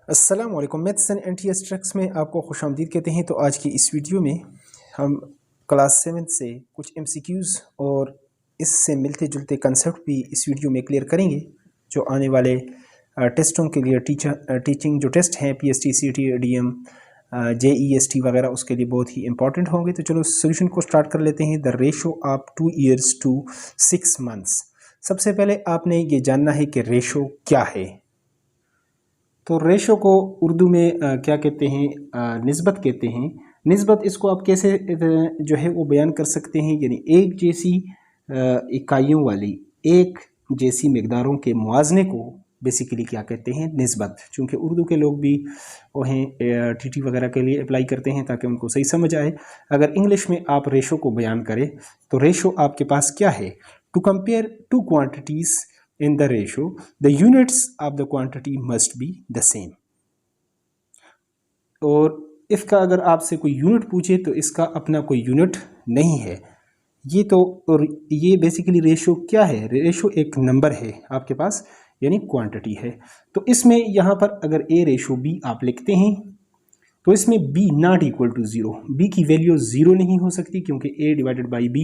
अस्सलाम वालेकुम। Maths and NTS tracks में आपको खुशामदीद कहते हैं। तो आज की इस वीडियो में हम क्लास 7 से कुछ एमसीक्यूज़ और इससे मिलते जुलते कंसेप्ट भी इस वीडियो में क्लियर करेंगे, जो आने वाले टेस्टों के लिए टीचिंग जो टेस्ट हैं पीएसटी, सीटी, डीएम, जेईएसटी वगैरह, उसके लिए बहुत ही इंपॉर्टेंट होंगे। तो चलो सोल्यूशन को स्टार्ट कर लेते हैं। The ratio of 2 years to 6 months। सबसे पहले आपने ये जानना है कि रेशो क्या है। तो रेशो को उर्दू में क्या कहते हैं? निस्बत कहते हैं। निस्बत इसको आप कैसे जो है वो बयान कर सकते हैं, यानी एक जैसी इकाइयों वाली एक जैसी मकदारों के मुआवजे को बेसिकली क्या कहते हैं? निस्बत। चूँकि उर्दू के लोग भी वहीं टीटी वगैरह के लिए अप्लाई करते हैं ताकि उनको सही समझ आए। अगर इंग्लिश में आप रेशो को बयान करें तो रेशो आपके पास क्या है? To compare two quantities in the ratio, the units of the quantity must be the same। और इसका अगर आपसे कोई यूनिट पूछे तो इसका अपना कोई यूनिट नहीं है ये। तो और ये बेसिकली रेशो क्या है? रेशो एक नंबर है आपके पास, यानी क्वांटिटी है। तो इसमें यहाँ पर अगर ए रेशो बी आप लिखते हैं तो इसमें b not equal to 0, b की वैल्यू 0 नहीं हो सकती, क्योंकि a डिवाइडेड बाई b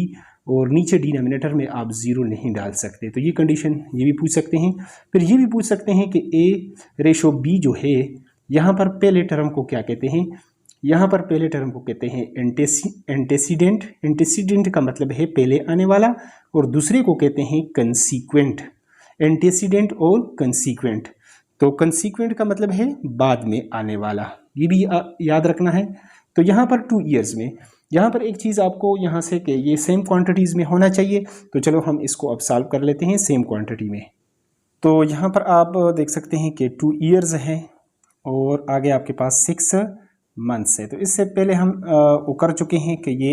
और नीचे डिनोमिनेटर में आप 0 नहीं डाल सकते। तो ये कंडीशन ये भी पूछ सकते हैं। फिर ये भी पूछ सकते हैं कि a रेशो b जो है, यहाँ पर पहले टर्म को क्या कहते हैं? यहाँ पर पहले टर्म को कहते हैं एंटेसीडेंट। एंटेसीडेंट का मतलब है पहले आने वाला, और दूसरे को कहते हैं कंसीक्वेंट। एंटेसीडेंट और कंसीक्वेंट। तो कंसीक्वेंट का मतलब है बाद में आने वाला, ये भी याद रखना है। तो यहाँ पर 2 years में यहाँ पर एक चीज़ आपको यहाँ से कि ये सेम क्वांटिटीज़ में होना चाहिए। तो चलो हम इसको अब सॉल्व कर लेते हैं सेम क्वांटिटी में। तो यहाँ पर आप देख सकते हैं कि 2 years है और आगे आपके पास 6 months है। तो इससे पहले हम वो कर चुके हैं कि ये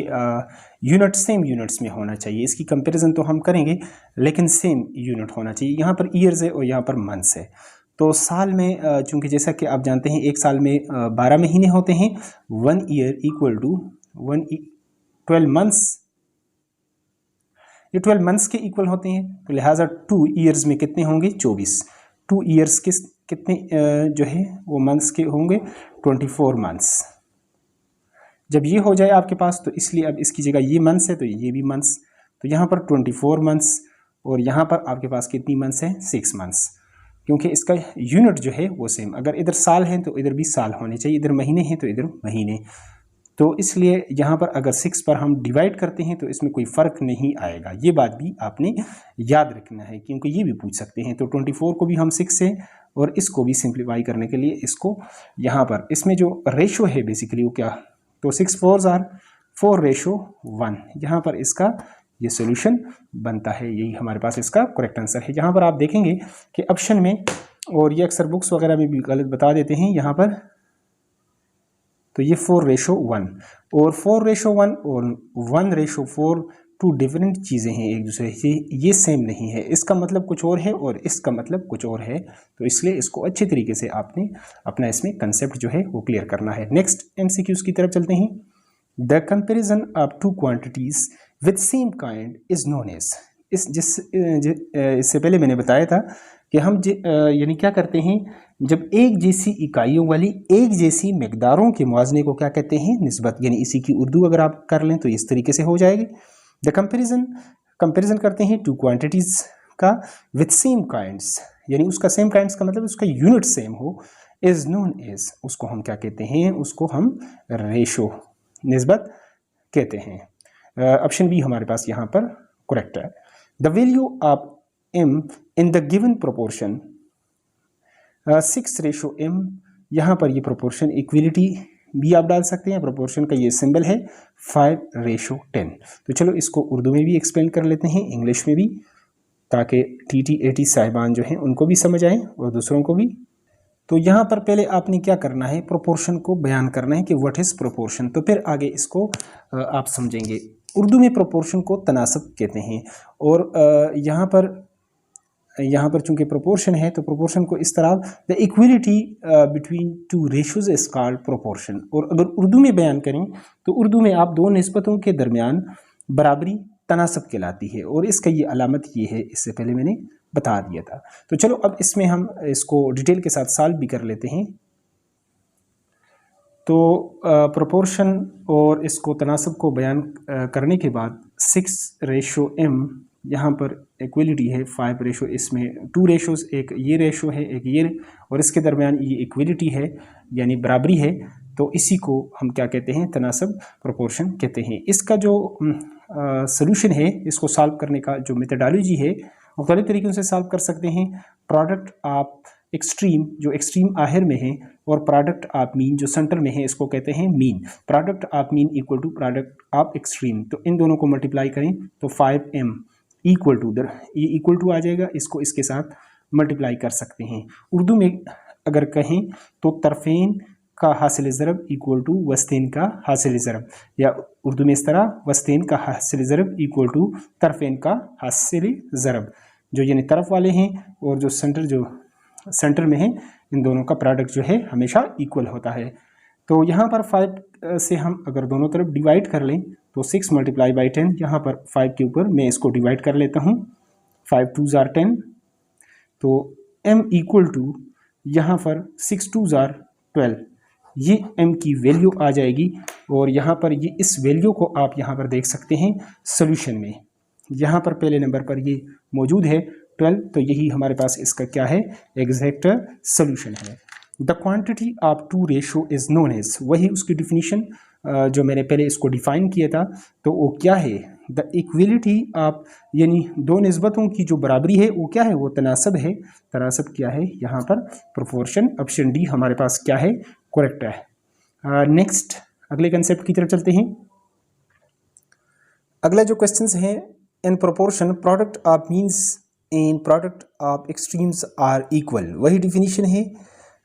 यूनिट सेम यूनिट्स में होना चाहिए। इसकी कंपैरिजन तो हम करेंगे लेकिन सेम यूनिट होना चाहिए। यहाँ पर ईयर्स है और यहाँ पर मंथ्स है। तो साल में चूँकि जैसा कि आप जानते हैं एक साल में 12 महीने होते हैं। 1 year इक्वल टू 12 months, ये 12 months के इक्वल होते हैं। तो लिहाजा 2 years में कितने होंगे? 24। 2 years कितने जो है वो मंथ्स के होंगे? 24 months। जब ये हो जाए आपके पास तो इसलिए अब इसकी जगह ये मंथ्स है तो ये भी मंथ्स। तो यहाँ पर 24 months और यहाँ पर आपके पास कितनी मंथ्स है? 6 months, क्योंकि इसका यूनिट जो है वो सेम। अगर इधर साल है तो इधर भी साल होने चाहिए, इधर महीने हैं तो इधर महीने। तो इसलिए यहाँ पर अगर 6 पर हम डिवाइड करते हैं तो इसमें कोई फ़र्क नहीं आएगा। ये बात भी आपने याद रखना है, क्योंकि ये भी पूछ सकते हैं। तो 24 को भी हम 6 से और इसको भी सिंप्लीफाई करने के लिए इसको यहाँ पर इसमें जो रेशो है बेसिकली वो क्या? तो 6 4s are 4:1। यहाँ पर इसका ये सोल्यूशन बनता है। यही हमारे पास इसका करेक्ट आंसर है। यहाँ पर आप देखेंगे कि ऑप्शन में, और ये अक्सर बुक्स वगैरह में भी गलत बता देते हैं यहाँ पर, तो ये 4:1 और 4:1 और 1:4 2 डिफरेंट चीज़ें हैं एक दूसरे से, ये सेम नहीं है। इसका मतलब कुछ और है और इसका मतलब कुछ और है। तो इसलिए इसको अच्छे तरीके से आपने अपना इसमें कंसेप्ट जो है वो क्लियर करना है। नेक्स्ट एमसीक्यूज़ की तरफ चलते हैं। The comparison of 2 quantities with same kind is known as. इससे पहले मैंने बताया था कि हम यानी क्या करते हैं, जब एक जैसी इकाइयों वाली एक जैसी मकदारों के मुआवजे को क्या कहते हैं? निस्बत। यानी इसी की उर्दू अगर आप कर लें तो इस तरीके से हो जाएगी। द कंपेरिजन करते हैं 2 क्वांटिटीज़ का विद सेम काइंड्स, यानी उसका सेम काइंड्स का मतलब उसका यूनिट सेम हो, इज़ नोन एज, उसको हम क्या कहते हैं? उसको हम रेशो, निस्बत कहते हैं। ऑप्शन बी हमारे पास यहाँ पर करेक्ट है। The value of m in the given proportion 6:m। यहाँ पर ये प्रोपोर्शन इक्वलिटी भी आप डाल सकते हैं। प्रोपोर्शन का ये सिंबल है 5:10। तो चलो इसको उर्दू में भी एक्सप्लेन कर लेते हैं, इंग्लिश में भी, ताकि TT-AT साहिबान जो हैं उनको भी समझ आए और दूसरों को भी। तो यहाँ पर पहले आपने क्या करना है? प्रोपोर्शन को बयान करना है कि व्हाट इज़ प्रोपोर्शन। तो फिर आगे इसको आप समझेंगे। उर्दू में प्रोपोर्शन को तनासब कहते हैं। और यहाँ पर चूंकि प्रोपोर्शन है तो प्रोपोर्शन को इस तरह, the equality between 2 ratios is called proportion. और अगर उर्दू में बयान करें तो उर्दू में आप 2 निस्बतों के दरमियान बराबरी तनासब कहलाती है, और इसका ये अलामत ये है, इससे पहले मैंने बता दिया था। तो चलो अब इसमें हम इसको डिटेल के साथ सॉल्व भी कर लेते हैं। तो प्रोपोर्शन और इसको तनासब को बयान करने के बाद 6:m यहाँ पर इक्वलिटी है, 5 इसमें 2 रेशोज़, एक ये रेशो है एक ये, और इसके दरमियान ये इक्वलिटी है यानी बराबरी है। तो इसी को हम क्या कहते हैं, तनासब प्रोपोर्शन कहते हैं। इसका जो सॉल्यूशन है, इसको सॉल्व करने का जो मेथडोलॉजी है, मुख्तलिफ तरीक़ों से सॉल्व कर सकते हैं। प्रोडक्ट आप एक्सट्रीम, जो एक्सट्रीम आखिर में है, और प्रोडक्ट आप मीन जो सेंटर में है, इसको कहते हैं मीन। प्रोडक्ट आप मीन इक्वल टू प्रोडक्ट आप एक्सट्रीम, तो इन दोनों को मल्टीप्लाई करें तो 5m इक्वल टू, ये इक्वल टू आ जाएगा, इसको इसके साथ मल्टीप्लाई कर सकते हैं। उर्दू में अगर कहें तो तरफ़ेन का हासिल ज़रब इक्वल टू वस्तेन का हासिल ज़रब, या उर्दू में इस तरह, वस्तेन का हासिल ज़रब इक्वल टू तरफ़ेन का हासिल ज़रब। जो यानी तरफ वाले हैं और जो सेंटर में है, इन दोनों का प्रोडक्ट जो है हमेशा इक्वल होता है। तो यहाँ पर 5 से हम अगर दोनों तरफ डिवाइड कर लें तो 6 मल्टीप्लाई बाई 10, यहाँ पर 5 के ऊपर मैं इसको डिवाइड कर लेता हूँ, 5 2s are 10, तो m इक्वल टू यहाँ पर 6 2s are 12, ये m की वैल्यू आ जाएगी। और यहाँ पर ये इस वैल्यू को आप यहाँ पर देख सकते हैं सोल्यूशन में, यहाँ पर पहले नंबर पर ये मौजूद है 12, तो यही हमारे पास इसका क्या है, एग्जैक्ट सोल्यूशन है। The quantity of 2 ratio is known as, वही उसकी डिफिनीशन जो मैंने पहले इसको डिफाइन किया था, तो वो क्या है, द इक्वलिटी ऑफ, यानी दो निस्बतों की जो बराबरी है वो क्या है, वो तनासब है। तनासब क्या है यहाँ पर, प्रोपोर्शन। ऑप्शन डी हमारे पास क्या है, करेक्ट है। नेक्स्ट अगले कंसेप्ट की तरफ चलते हैं। अगला जो क्वेश्चन है, in proportion product of means in product of extremes are equal, वही डिफिनीशन है।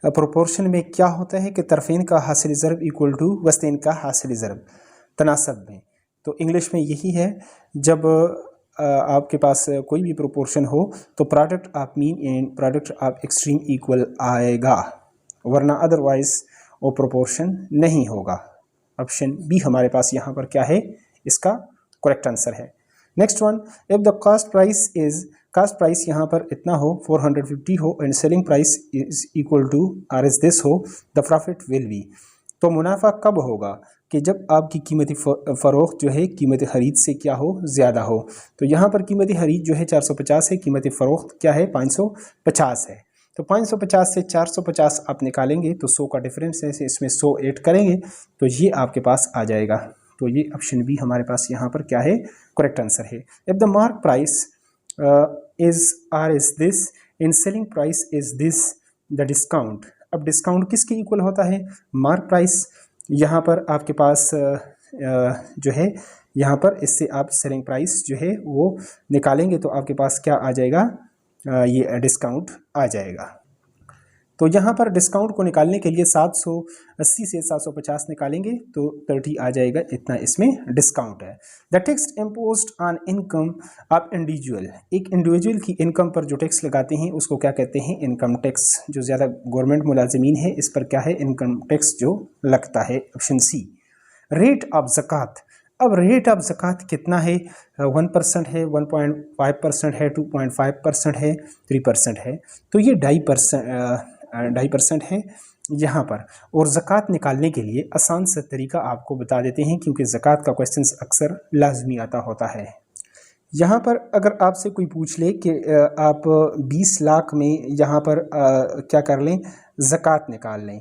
प्रोपोर्शन में क्या होता है कि तरफ़ेन का हासिल ज़रब इक्वल टू वस्तेन का हासिल ज़रब, तनासब में। तो इंग्लिश में यही है, जब आपके पास कोई भी प्रोपोर्शन हो तो product of mean and product of extreme equal आएगा, वरना अदरवाइज वो प्रोपोर्शन नहीं होगा। ऑप्शन बी हमारे पास यहाँ पर क्या है, इसका करेक्ट आंसर है। Next one, if the cost price यहाँ पर इतना हो 450 हो and selling price is equal to R S this हो, द प्रॉफिट विल बी। तो मुनाफा कब होगा, कि जब आपकी कीमती फ़रोख्त जो है कीमत ख़रीद से क्या हो, ज़्यादा हो। तो यहाँ पर कीमती ख़रीद जो है 450 है, कीमती फ़रोख्त क्या है, 550 है। तो 550 से 450 आप निकालेंगे तो 100 का डिफरेंस है, इसमें 100 ऐड करेंगे तो ये आपके पास आ जाएगा। तो ये ऑप्शन बी हमारे पास यहाँ पर क्या है, करेक्ट आंसर है। If the mark price is R is this in selling price is this the discount. अब डिस्काउंट किसके इक्वल होता है, मार्क प्राइस। यहाँ पर आपके पास जो है, यहाँ पर इससे आप सेलिंग प्राइस जो है वो निकालेंगे तो आपके पास क्या आ जाएगा, ये डिस्काउंट आ जाएगा। तो यहाँ पर डिस्काउंट को निकालने के लिए 780 से 750 निकालेंगे तो 30 आ जाएगा, इतना इसमें डिस्काउंट है। The tax imposed on income of individual, एक इंडिविजुअल की इनकम पर जो टैक्स लगाते हैं उसको क्या कहते हैं, इनकम टैक्स। जो ज़्यादा गवर्नमेंट मुलाजिमीन है इस पर क्या है, इनकम टैक्स जो लगता है। Option C. रेट ऑफ ज़कात, अब रेट ऑफ ज़कात कितना है, 1% है, 1.5% है, 2.5% है, 3% है। तो ये 2.5% है यहाँ पर। और ज़कात निकालने के लिए आसान सा तरीका आपको बता देते हैं, क्योंकि ज़कात का क्वेश्चन अक्सर लाजमी आता होता है। यहाँ पर अगर आपसे कोई पूछ ले कि आप 20 लाख में यहाँ पर क्या कर लें, ज़कात निकाल लें,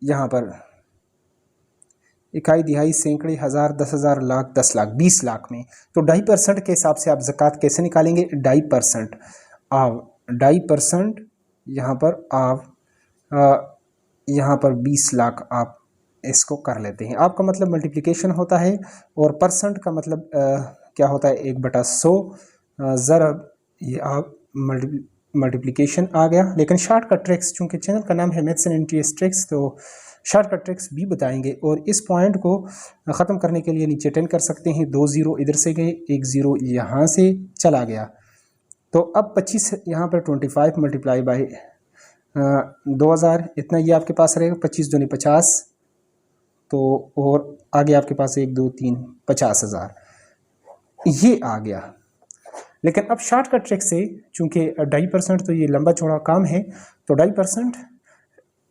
यहाँ पर इकाई दिहाई सैकड़े हज़ार 10,000 लाख 10 लाख 20 लाख में, तो 2.5% के हिसाब से आप ज़कात कैसे निकालेंगे, 2.5% आप 2.5% यहाँ पर आप यहाँ पर 20 लाख आप इसको कर लेते हैं। आपका मतलब मल्टीप्लिकेशन होता है और परसेंट का मतलब क्या होता है, 1/100 ज़रब, ये आप मल्टीप्लिकेशन आ गया। लेकिन शॉर्टकट ट्रिक्स, चूँकि चैनल का नाम है मैथ्स एंड इंटीरियर ट्रिक्स, तो शॉर्टकट ट्रिक्स भी बताएंगे। और इस पॉइंट को ख़त्म करने के लिए नीचे 10 कर सकते हैं, 2 0 इधर से गए, 1 0 यहाँ से चला गया। तो अब 25 यहाँ पर 25 मल्टीप्लाई बाई 2000, इतना ये आपके पास रहेगा, 25 दूनी 50, तो और आगे आपके पास 1 2 3 50,000 ये आ गया। लेकिन अब शॉर्टकट ट्रिक से, चूँकि 2.5% तो ये लंबा चौड़ा काम है, तो 2.5%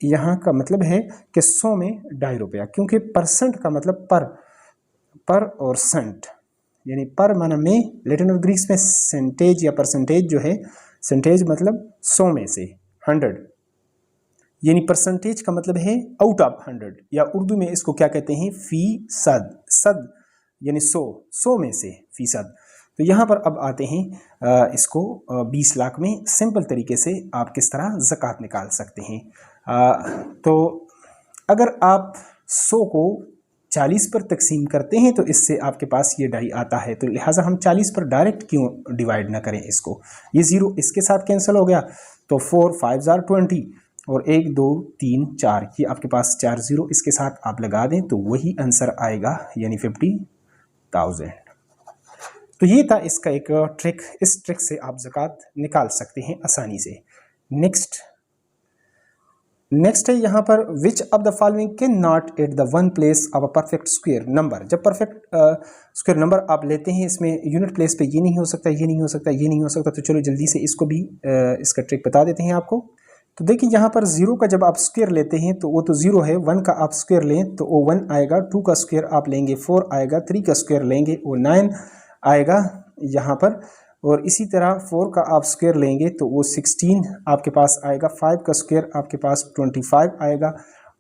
यहाँ का मतलब है कि 100 में 2.5 रुपया, क्योंकि परसेंट का मतलब पर और सेंट, यानी पर माना में, लैटिन और ग्रीक में सेंटेज या परसेंटेज जो है, सेंटेज मतलब 100 में से 100, यानी परसेंटेज का मतलब है आउट ऑफ 100, या उर्दू में इसको क्या कहते हैं, फीसद, सद यानी 100 में से फीसद। तो यहाँ पर अब आते हैं इसको 20 लाख में सिंपल तरीके से आप किस तरह ज़कात निकाल सकते हैं। तो अगर आप 100 को 40 पर तकसीम करते हैं तो इससे आपके पास ये 2.5 आता है, तो लिहाजा हम 40 पर डायरेक्ट क्यों डिवाइड ना करें इसको, ये 0 इसके साथ कैंसिल हो गया, तो 4 5 जार 20 और 1 2 3 4, ये आपके पास 4 0 इसके साथ आप लगा दें तो वही आंसर आएगा, यानी 50,000। तो ये था इसका एक ट्रिक, इस ट्रिक से आप ज़कात निकाल सकते हैं आसानी से। नेक्स्ट है यहाँ पर, which of the following can not at the one place of a perfect square number. जब परफेक्ट स्क्वायर नंबर आप लेते हैं, इसमें यूनिट प्लेस पे ये नहीं हो सकता, ये नहीं हो सकता, ये नहीं हो सकता, तो चलो जल्दी से इसको भी इसका ट्रिक बता देते हैं आपको। तो देखिए यहाँ पर 0 का जब आप स्क्वायर लेते हैं तो वो तो 0 है, 1 का आप स्क्वायर लें तो वो 1 आएगा, 2 का स्क्वायर आप लेंगे 4 आएगा, 3 का स्क्वायर लेंगे वो 9 आएगा यहाँ पर, और इसी तरह 4 का आप स्क्वायर लेंगे तो वो 16 आपके पास आएगा, 5 का स्क्वायर आपके पास 25 आएगा,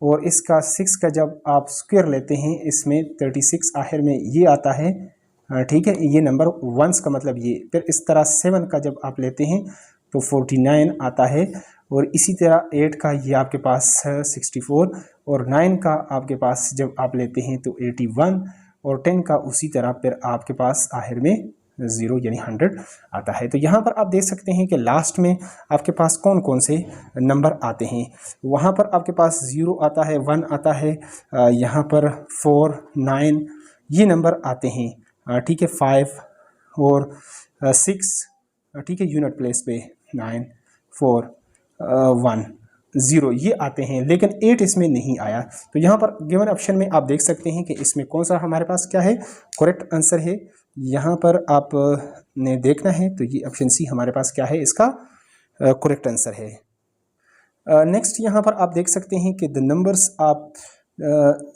और इसका 6 का जब आप स्क्वायर लेते हैं इसमें 36 आखिर में ये आता है, ठीक है, ये नंबर वंस का मतलब ये। फिर इस तरह 7 का जब आप लेते हैं तो 49 आता है, और इसी तरह 8 का ये आपके पास 64, और 9 का आपके पास जब आप लेते हैं तो 81, और 10 का उसी तरह फिर आपके पास आखिर में 0 यानी 100 आता है। तो यहाँ पर आप देख सकते हैं कि लास्ट में आपके पास कौन कौन से नंबर आते हैं। वहाँ पर आपके पास 0 आता है, 1 आता है, यहाँ पर 4 9 ये नंबर आते हैं, ठीक है, 5 और 6, ठीक है, यूनिट प्लेस पे 9 4 1 0 ये आते हैं, लेकिन 8 इसमें नहीं आया। तो यहाँ पर गिवन ऑप्शन में आप देख सकते हैं कि इसमें कौन सा हमारे पास क्या है, करेक्ट आंसर है। यहाँ पर आप ने देखना है तो ये ऑप्शन सी हमारे पास क्या है, इसका करेक्ट आंसर है। नेक्स्ट यहाँ पर आप देख सकते हैं कि the numbers of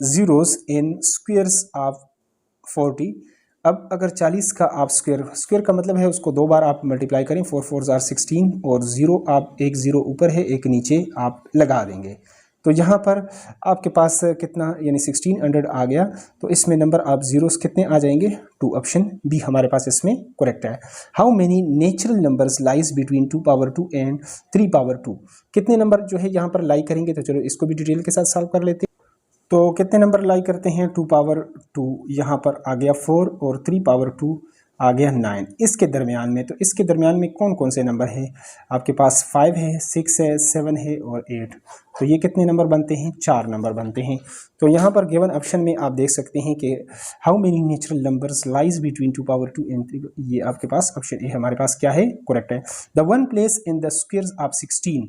zeros in squares of 40। अब अगर 40 का आप स्क्वायर का मतलब है उसको 2 बार आप मल्टीप्लाई करें, 4 4 जार 16, और 0 आप एक 0 ऊपर है एक नीचे आप लगा देंगे, तो यहाँ पर आपके पास कितना, यानी 1600 आ गया। तो इसमें नंबर आप जीरोस कितने आ जाएंगे, 2, ऑप्शन बी हमारे पास इसमें करेक्ट है। How many natural numbers lies between 2 power 2 and 3 power 2, कितने नंबर जो है यहाँ पर लाई करेंगे, तो चलो इसको भी डिटेल के साथ सॉल्व कर लेते हैं। तो कितने नंबर लाई करते हैं, 2 पावर 2 यहाँ पर आ गया 4, और 3 पावर 2 आ गया 9, इसके दरमियान में। तो इसके दरमियान में कौन कौन से नंबर है, आपके पास 5 है, 6 है, 7 है और 8, तो ये कितने नंबर बनते हैं, 4 नंबर बनते हैं। तो यहाँ पर गिवन ऑप्शन में आप देख सकते हैं कि how many natural numbers lies between 2 power 2 and 3, ये आपके पास ऑप्शन ए हमारे पास क्या है, करेक्ट है। The one place in the squares of 16,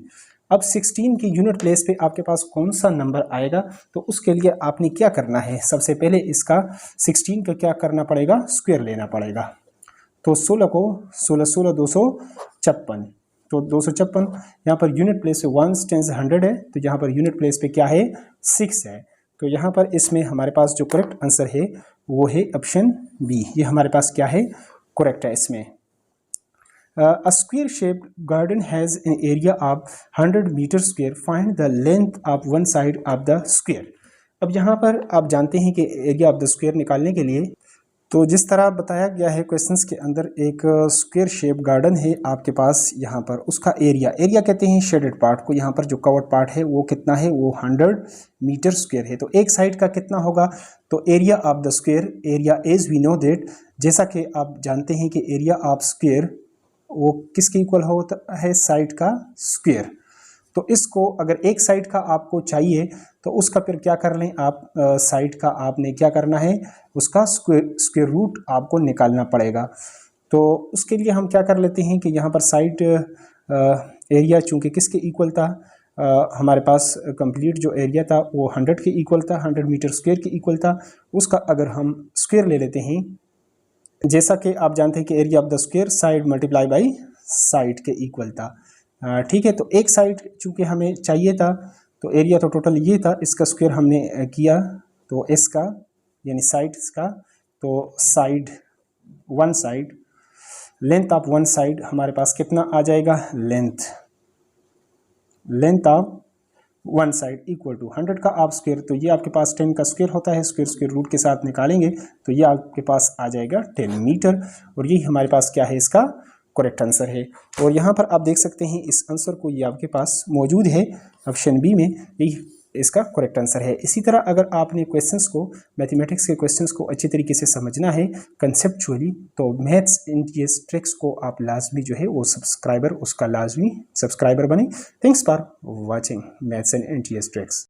अब 16 की यूनिट प्लेस पे आपके पास कौन सा नंबर आएगा, तो उसके लिए आपने क्या करना है, सबसे पहले इसका 16 का क्या करना पड़ेगा, स्क्वायर लेना पड़ेगा। तो 16 को 16 16 256, तो 256 यहाँ पर यूनिट प्लेस पे 1 टेंस 100 है, तो यहाँ पर यूनिट प्लेस पे क्या है, 6 है। तो यहाँ पर इसमें हमारे पास जो करेक्ट आंसर है वो है ऑप्शन बी, ये हमारे पास क्या है, करेक्ट है इसमें। A square shaped garden has an area of 100 meter square, find the length of one side of the square. अब यहाँ पर आप जानते हैं कि एरिया ऑफ द स्क्वायर निकालने के लिए, तो जिस तरह बताया गया है क्वेश्चंस के अंदर, एक स्क्वायर शेप गार्डन है आपके पास, यहाँ पर उसका एरिया कहते हैं शेडेड पार्ट को, यहाँ पर जो कवर्ड पार्ट है वो कितना है, वो 100 मीटर स्क्वायर है। तो एक साइड का कितना होगा, तो area of the square, area as we know that, जैसा कि आप जानते हैं कि एरिया ऑफ स्क्वायर वो किसके इक्वल होता है, साइड का स्क्वायर। तो इसको अगर एक साइड का आपको चाहिए तो उसका फिर क्या कर लें आप, साइड का आपने क्या करना है, उसका स्क्वायर रूट आपको निकालना पड़ेगा। तो उसके लिए हम क्या कर लेते हैं कि यहाँ पर साइड एरिया चूँकि किसके इक्वल था, हमारे पास कंप्लीट जो एरिया था वो 100 के इक्वल था, 100 मीटर स्क्वायर के इक्वल था, उसका अगर हम स्क्वायर ले लेते हैं, जैसा कि आप जानते हैं कि area of the square side multiply by side के इक्वल था, ठीक है। तो एक साइड चूँकि हमें चाहिए था, तो एरिया तो टोटल ये था, इसका स्क्वायर हमने किया तो एस का यानी साइड्स का, तो side one side length of one side हमारे पास कितना आ जाएगा, length of one side equal to 100 का आप स्क्वायर, तो ये आपके पास 10 का स्क्वायर होता है, स्क्वायर रूट के साथ निकालेंगे तो ये आपके पास आ जाएगा 10 मीटर, और यही हमारे पास क्या है, इसका करेक्ट आंसर है। और यहाँ पर आप देख सकते हैं इस आंसर को, ये आपके पास मौजूद है ऑप्शन बी में, यही इसका करेक्ट आंसर है। इसी तरह अगर आपने क्वेश्चंस को, मैथमेटिक्स के क्वेश्चंस को अच्छी तरीके से समझना है कंसेप्चुअली, तो मैथ्स एनटीएस ट्रिक्स को आप लाजमी जो है वो उसका लाजमी सब्सक्राइबर बने। Thanks for watching maths and NTS tricks.